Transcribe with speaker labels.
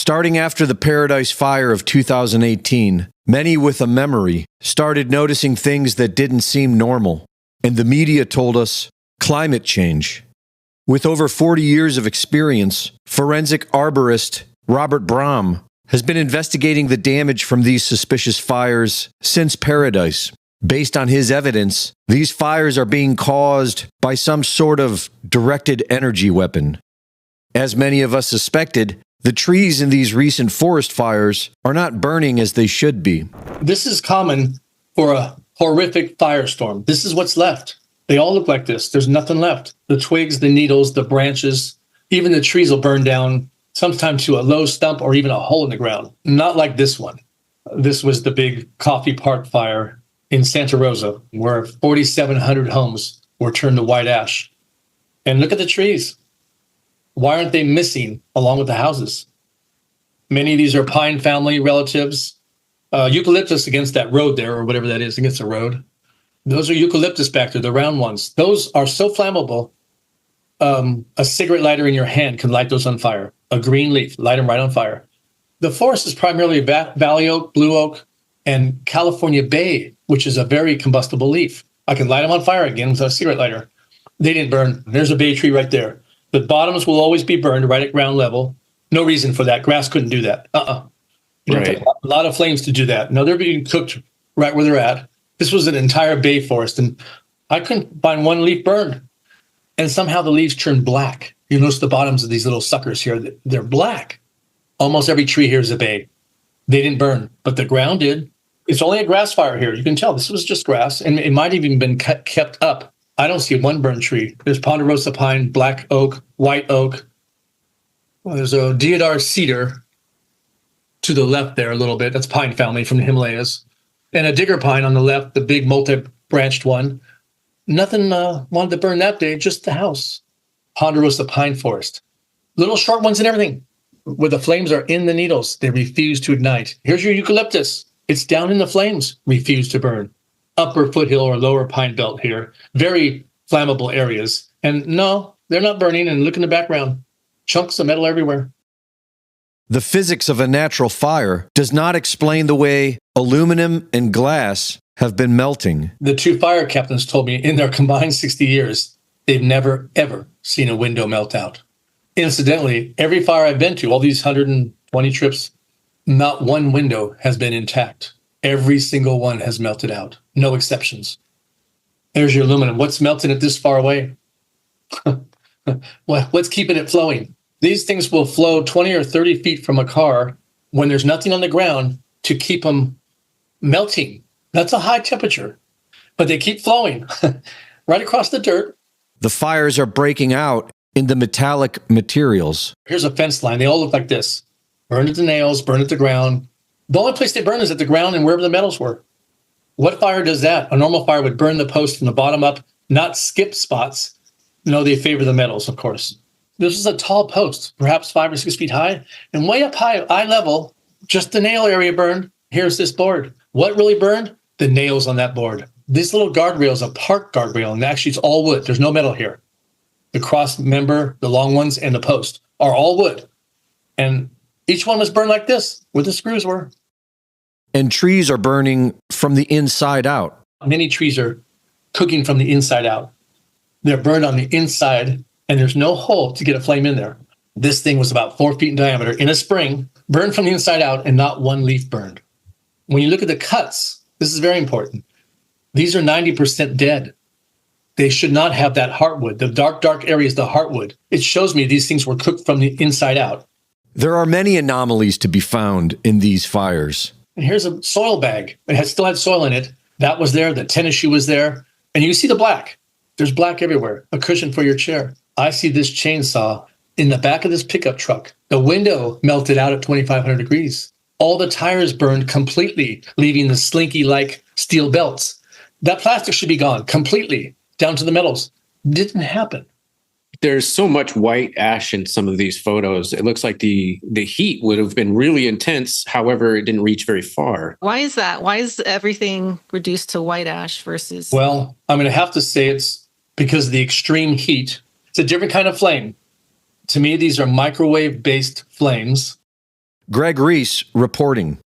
Speaker 1: Starting after the Paradise Fire of 2018, many with a memory started noticing things that didn't seem normal, and the media told us climate change. With over 40 years of experience, forensic arborist Robert Brame has been investigating the damage from these suspicious fires since Paradise. Based on his evidence, these fires are being caused by some sort of directed energy weapon. As many of us suspected, the trees in these recent forest fires are not burning as they should be.
Speaker 2: This is common for a horrific firestorm. This is what's left. They all look like this. There's nothing left. The twigs, the needles, the branches, even the trees will burn down, sometimes to a low stump or even a hole in the ground. Not like this one. This was the big Coffee Park fire in Santa Rosa, where 4,700 homes were turned to white ash. And look at the trees. Why aren't they missing along with the houses? Many of these are pine family relatives. Eucalyptus against that road there, or whatever that is, against the road. Those are eucalyptus back there, the round ones. Those are so flammable, a cigarette lighter in your hand can light those on fire. A green leaf, light them right on fire. The forest is primarily valley oak, blue oak, and California bay, which is a very combustible leaf. I can light them on fire again with a cigarette lighter. They didn't burn. There's a bay tree right there. The bottoms will always be burned right at ground level. No reason for that. Grass couldn't do that. You don't take a lot of flames to do that. No, they're being cooked right where they're at. This was an entire bay forest, and I couldn't find one leaf burned. And somehow the leaves turned black. You notice the bottoms of these little suckers here, they're black. Almost every tree here is a bay. They didn't burn, but the ground did. It's only a grass fire here. You can tell this was just grass, and it might have even been kept up. I don't see one burned tree. There's ponderosa pine, black oak, white oak. Well, there's a deodar cedar to the left there a little bit. That's pine family from the Himalayas. And a digger pine on the left, the big multi-branched one. Nothing wanted to burn that day, just the house. Ponderosa pine forest. Little short ones and everything. Where the flames are in the needles, they refuse to ignite. Here's your eucalyptus. It's down in the flames, refuse to burn. Upper foothill or lower pine belt here. Very flammable areas. And no, they're not burning. And look in the background. Chunks of metal everywhere.
Speaker 1: The physics of a natural fire does not explain the way aluminum and glass have been melting.
Speaker 2: The two fire captains told me in their combined 60 years, they've never, ever seen a window melt out. Incidentally, every fire I've been to, all these 120 trips, not one window has been intact. Every single one has melted out. No exceptions. There's your aluminum. What's melting it this far away? What's keeping it flowing? These things will flow 20 or 30 feet from a car when there's nothing on the ground to keep them melting. That's a high temperature, but they keep flowing right across the dirt.
Speaker 1: The fires are breaking out in the metallic materials.
Speaker 2: Here's a fence line. They all look like this. Burn at the nails, burn at the ground. The only place they burn is at the ground and wherever the metals were. What fire does that? A normal fire would burn the post from the bottom up, not skip spots. No, they favor the metals, of course. This is a tall post, perhaps 5 or 6 feet high, and way up high, eye level, just the nail area burned. Here's this board. What really burned? The nails on that board. This little guardrail is a park guardrail, and actually it's all wood. There's no metal here. The cross member, the long ones, and the post are all wood. And each one was burned like this, where the screws were.
Speaker 1: And trees are burning from the inside out.
Speaker 2: Many trees are cooking from the inside out. They're burned on the inside, and there's no hole to get a flame in there. This thing was about 4 feet in diameter in a spring, burned from the inside out, and not one leaf burned. When you look at the cuts, this is very important. These are 90% dead. They should not have that heartwood. The dark area is the heartwood. It shows me these things were cooked from the inside out.
Speaker 1: There are many anomalies to be found in these fires.
Speaker 2: And here's a soil bag. It still had soil in it. That was there. The tennis shoe was there. And you see the black. There's black everywhere. A cushion for your chair. I see this chainsaw in the back of this pickup truck. The window melted out at 2,500 degrees. All the tires burned completely, leaving the slinky-like steel belts. That plastic should be gone completely, down to the metals. Didn't happen.
Speaker 3: There's so much white ash in some of these photos. It looks like the heat would have been really intense. However, it didn't reach very far.
Speaker 4: Why is that? Why is everything reduced to white ash versus...
Speaker 2: Well, I'm going to have to say it's because of the extreme heat. It's a different kind of flame. To me, these are microwave-based flames.
Speaker 1: Greg Reese reporting.